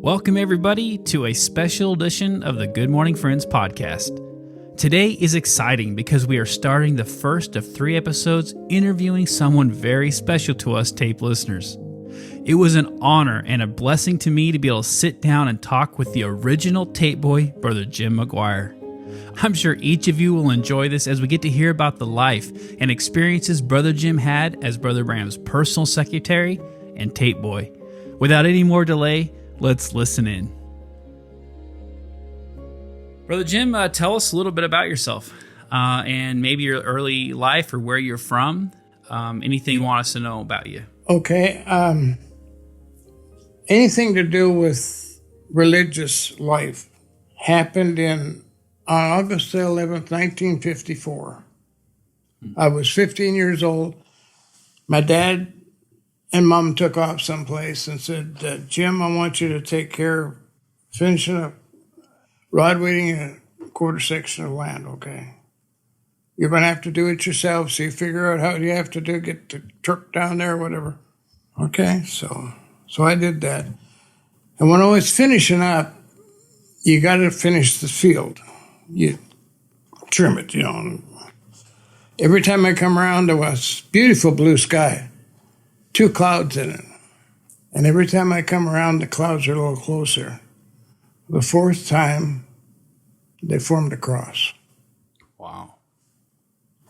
Welcome, everybody, to a special edition of the Good Morning Friends podcast. Today is exciting because we are starting the first of 3 episodes interviewing someone very special to us tape listeners. It was an honor and a blessing to me to be able to sit down and talk with the original tape boy, Brother Jim Maguire. I'm sure each of you will enjoy this as we get to hear about the life and experiences Brother Jim had as Brother Bram's personal secretary and tape boy. Without any more delay, let's listen in. Brother Jim, tell us a little bit about yourself and maybe your early life or where you're from. Anything you want us to know about you. Okay. Anything to do with religious life happened on August 11th, 1954. I was 15 years old. My dad and Mom took off someplace and said, Jim, I want you to take care of finishing up rod weighting in a quarter section of land, okay? You're going to have to do it yourself, so you figure out how you have to do, get the truck down there, whatever. Okay, so I did that. And when I was finishing up, you got to finish the field. You trim it, Every time I come around, there was beautiful blue sky, 2 clouds in it. And every time I come around, the clouds are a little closer. The 4th time, they formed a cross. Wow.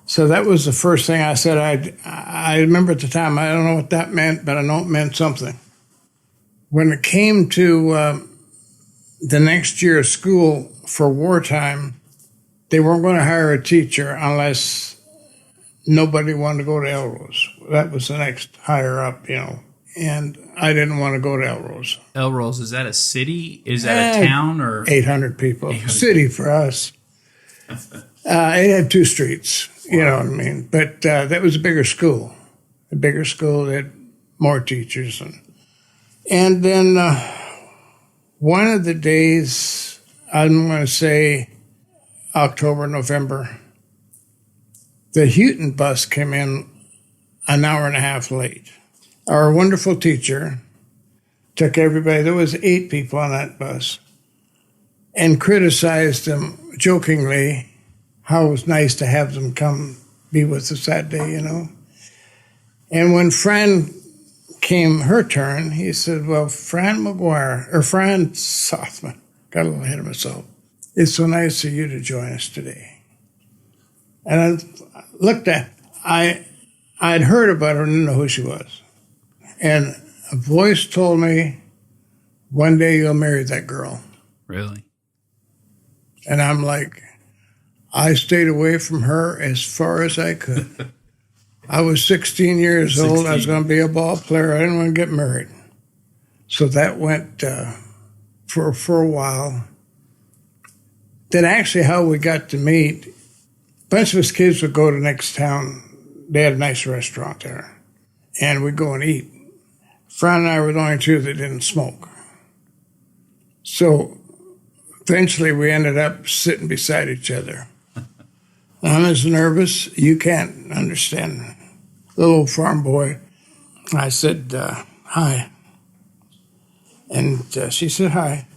So that was the first thing I said. I remember at the time, I don't know what that meant, but I know it meant something. When it came to the next year of school for wartime, they weren't going to hire a teacher unless nobody wanted to go to Elrose. That was the next higher up, and I didn't want to go to Elrose. Elrose, is that a city? Is that a town? Or 800 people. 800. City for us. It had 2 streets, you know what I mean? But that was a bigger school. A bigger school that had more teachers. And then one of the days, I'm going to say October, November, the Houghton bus came in an hour and a half late. Our wonderful teacher took everybody, there was 8 people on that bus, and criticized them jokingly how it was nice to have them come be with us that day, And when Fran came her turn, he said, well, Fran Sothman, got a little ahead of myself, it's so nice of you to join us today. And I looked at, I'd heard about her and didn't know who she was. And a voice told me, one day you'll marry that girl. Really? And I'm like, I stayed away from her as far as I could. I was 16 years old. I was going to be a ball player. I didn't want to get married. So that went for a while. Then actually how we got to meet, a bunch of us kids would go to the next town. They had a nice restaurant there. And we'd go and eat. Fran and I were the only 2 that didn't smoke. So eventually we ended up sitting beside each other. I'm as nervous, you can't understand. Little farm boy. I said, hi. And she said, hi.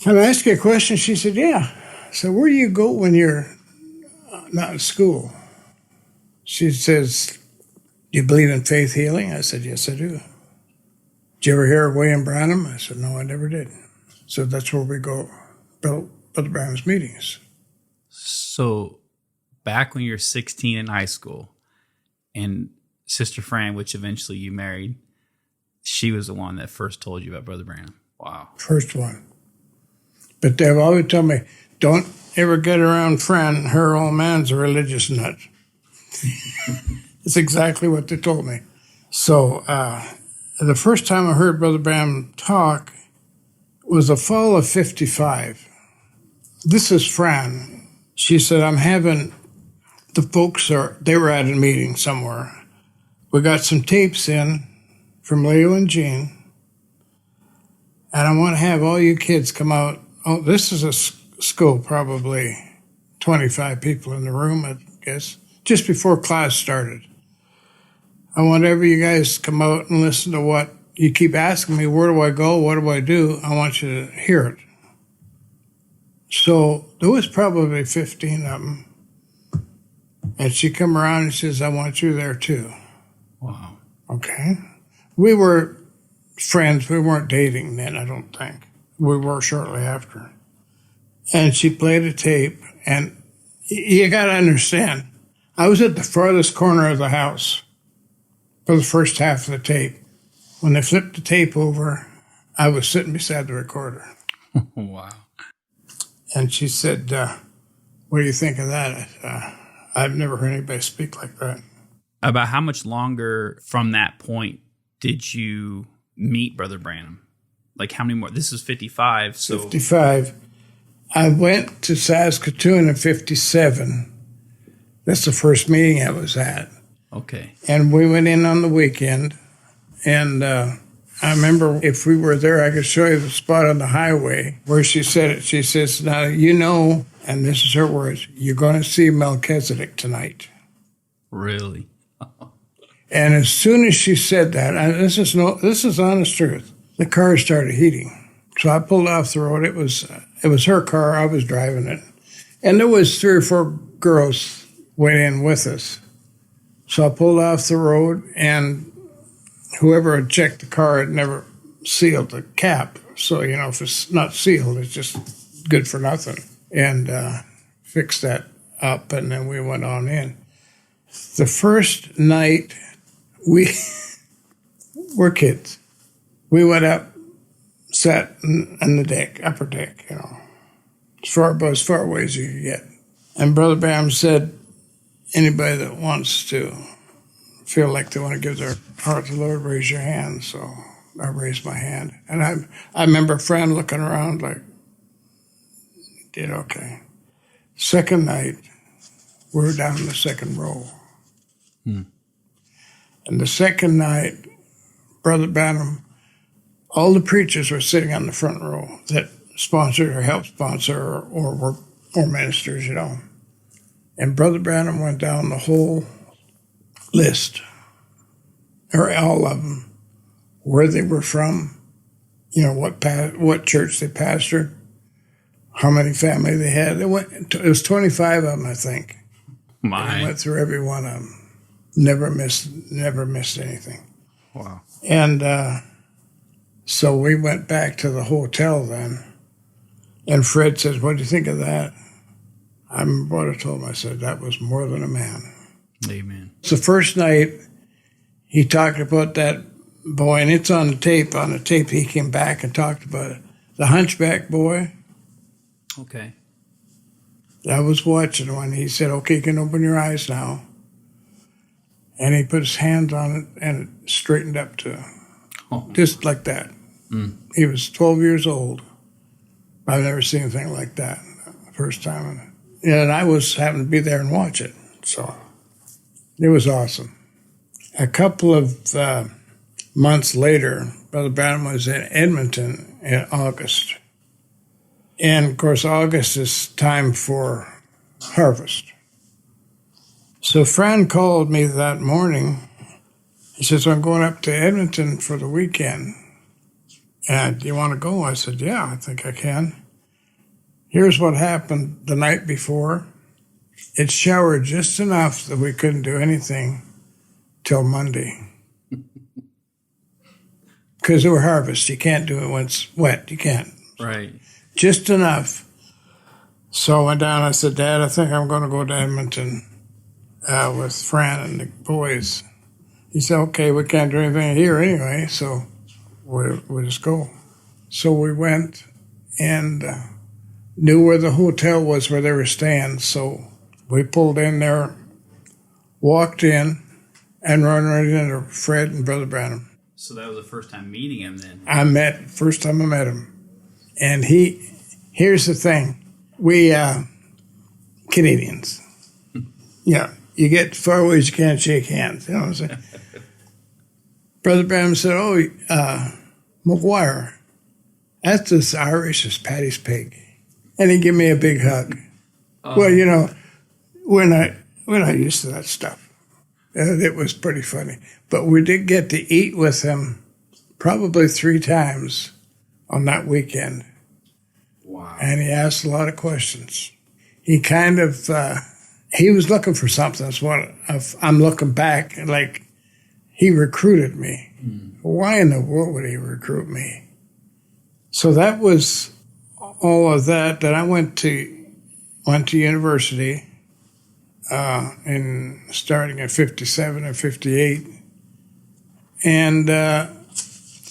Can I ask you a question? She said, yeah. So where do you go when you're not in school? She says, do you believe in faith healing? I said, yes, I do. Did you ever hear of William Branham? I said, no, I never did. So that's where we go, Brother Branham's meetings. So back when you were 16 in high school, and Sister Fran, which eventually you married, she was the one that first told you about Brother Branham. Wow. First one. But they've always told me, don't ever get around Fran. Her old man's a religious nut. It's exactly what they told me. So the first time I heard Brother Branham talk was the fall of 55. This is Fran. She said, I'm having the folks, they were at a meeting somewhere. We got some tapes in from Leo and Jean, and I want to have all you kids come out. Oh, this is a school, probably 25 people in the room, I guess, just before class started. I want every you guys come out and listen to what you keep asking me, where do I go? What do I do? I want you to hear it. So there was probably 15 of them. And she come around and says, I want you there too. Wow. Okay. We were friends. We weren't dating then, I don't think. We were shortly after. And she played a tape. And you got to understand, I was at the farthest corner of the house for the first half of the tape. When they flipped the tape over, I was sitting beside the recorder. Wow. And she said, what do you think of that? I said, I've never heard anybody speak like that. About how much longer from that point did you meet Brother Branham? Like how many more? This is 55. So 55. I went to Saskatoon in 57. That's the first meeting I was at. Okay. And we went in on the weekend. And I remember if we were there, I could show you the spot on the highway where she said it. She says, now, you know, and this is her words, you're going to see Melchizedek tonight. Really? And as soon as she said that, and this is honest truth, the car started heating. So I pulled off the road. It was her car. I was driving it. And there was 3 or 4 girls went in with us. So I pulled off the road, and whoever had checked the car had never sealed the cap. So, you know, if it's not sealed, it's just good for nothing. And fixed that up, and then we went on in. The first night, we're kids. We went up, sat on the deck, upper deck, you know, as far away as you could get. And Brother Bam said, anybody that wants to feel like they want to give their heart to the Lord, raise your hand. So I raised my hand. And I remember a friend looking around like, did okay. Second night, we were down in the second row. And the second night, Brother Branham, all the preachers were sitting on the front row that sponsored or helped sponsor or were ministers, you know. And Brother Branham went down the whole list, or all of them, where they were from, you know, what church they pastored, how many family they had. It was 25 of them, I think. My. I went through every one of them. Never missed anything. Wow. And so we went back to the hotel then, and Fred says, what do you think of that? I remember what I told him. I said, that was more than a man. Amen. It's the first night he talked about that boy, and it's on the tape. On the tape, he came back and talked about it. The hunchback boy. Okay. I was watching when he said, okay, you can open your eyes now. And he put his hands on it, and it straightened up to just like that. He was 12 years old. I've never seen anything like that the first time. And I was having to be there and watch it. So it was awesome. A couple of months later, Brother Branham was in Edmonton in August. And, of course, August is time for harvest. So Fran called me that morning. He says, I'm going up to Edmonton for the weekend. And do you want to go? I said, yeah, I think I can. Here's what happened the night before. It showered just enough that we couldn't do anything till Monday. Because they were harvest. You can't do it when it's wet. You can't. Right. Just enough. So I went down. I said, Dad, I think I'm going to go to Edmonton with Fran and the boys. He said, okay, we can't do anything here anyway, so we'll just go. So we went and knew where the hotel was where they were staying. So we pulled in there, walked in, and ran right into Fred and Brother Branham. So that was the first time meeting him then? First time I met him. And here's the thing. We, Canadians, yeah, you get far away as you can't shake hands, you know what I'm saying? Brother Branham said, Maguire, that's as Irish as Paddy's pig. And he gave me a big hug. Well, you know, we're not used to that stuff. It was pretty funny. But we did get to eat with him probably 3 times on that weekend. Wow. And he asked a lot of questions. He kind of, he was looking for something. That's what I'm looking back, like he recruited me. Why in the world would he recruit me? So that was all of that. Then I went to university in starting at 57 or 58. And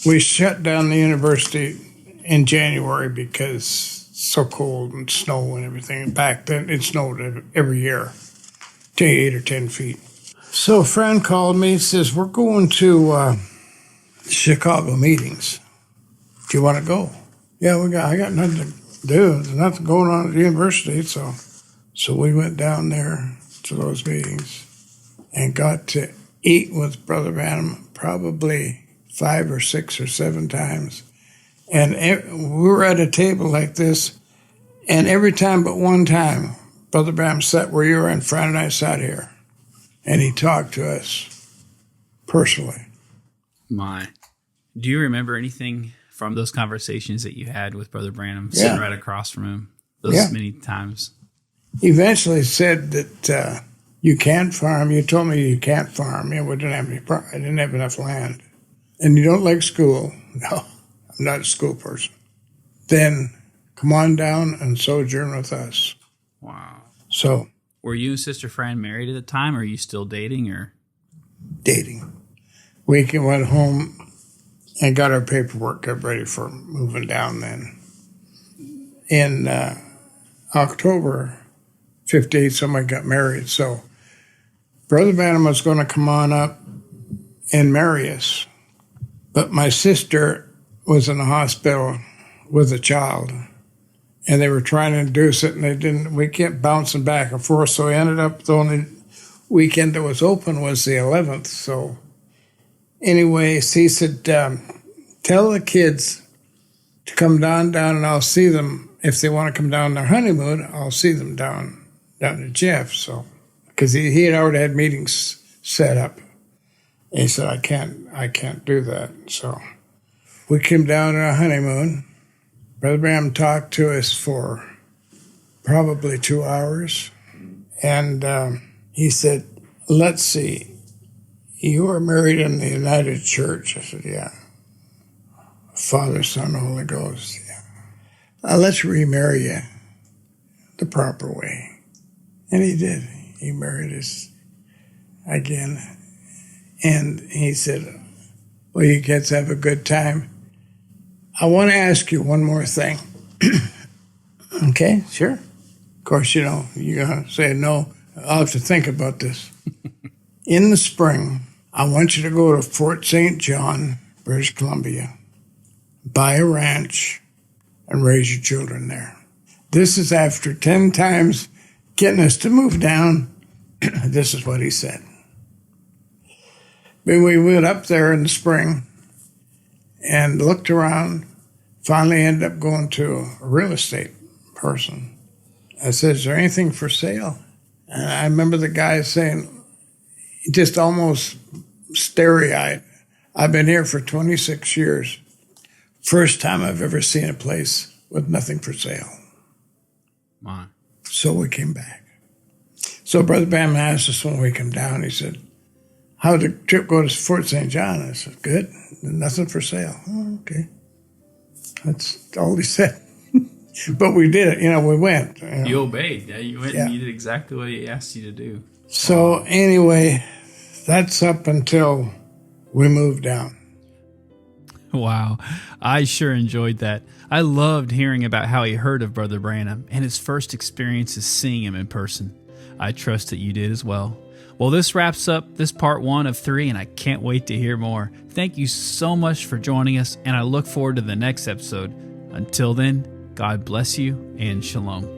we shut down the university in January because it's so cold and snow and everything. Back then, it snowed every year, 8 or 10 feet. So a friend called me and says, we're going to Chicago meetings. Do you want to go? Yeah, I got nothing to do. There's nothing going on at the university. So we went down there to those meetings and got to eat with Brother Branham probably 5 or 6 or 7 times. And we were at a table like this, and every time but one time, Brother Branham sat where you were in front, and I sat here. And he talked to us personally. My. Do you remember anything from those conversations that you had with Brother Branham sitting right across from him those many times? He eventually said that you can't farm. You told me you can't farm. We didn't have I didn't have enough land. And you don't like school. No, I'm not a school person. Then come on down and sojourn with us. Wow. So. Were you and Sister Fran married at the time, or are you still dating? Or dating. We went home and got our paperwork up ready for moving down then. In October 58, somebody got married. So Brother Branham was going to come on up and marry us. But my sister was in the hospital with a child. And they were trying to induce it, and they didn't. We kept bouncing back and forth, so we ended up, the only weekend that was open was the 11th. So anyways, he said, tell the kids to come down, and I'll see them. If they want to come down their honeymoon, I'll see them down to Jeff. So, because he had already had meetings set up. And he said, I can't do that. So we came down on our honeymoon. Brother Branham talked to us for probably 2 hours, and he said, let's see, you are married in the United Church. I said, yeah. Father, Son, Holy Ghost, yeah. Let's remarry you the proper way. And he did. He married us again. And he said, well, you kids have a good time. I want to ask you one more thing. Okay, sure. Of course, you're going to say no. I'll have to think about this. In the spring, I want you to go to Fort St. John, British Columbia, buy a ranch, and raise your children there. This is after 10 times getting us to move down. This is what he said. When we went up there in the spring, and looked around, finally ended up going to a real estate person. I said, is there anything for sale? And I remember the guy saying, just almost starry-eyed, I've been here for 26 years. First time I've ever seen a place with nothing for sale. Wow. So we came back. So Brother Bam asked us when we came down, he said, how'd the trip go to Fort St. John? I said, good. Nothing for sale. Oh, okay. That's all he said. But we did it. We went. You obeyed. Yeah, you went and you did exactly what he asked you to do. So anyway, that's up until we moved down. Wow. I sure enjoyed that. I loved hearing about how he heard of Brother Branham and his first experiences seeing him in person. I trust that you did as well. Well, this wraps up this part 1 of 3, and I can't wait to hear more. Thank you so much for joining us, and I look forward to the next episode. Until then, God bless you and shalom.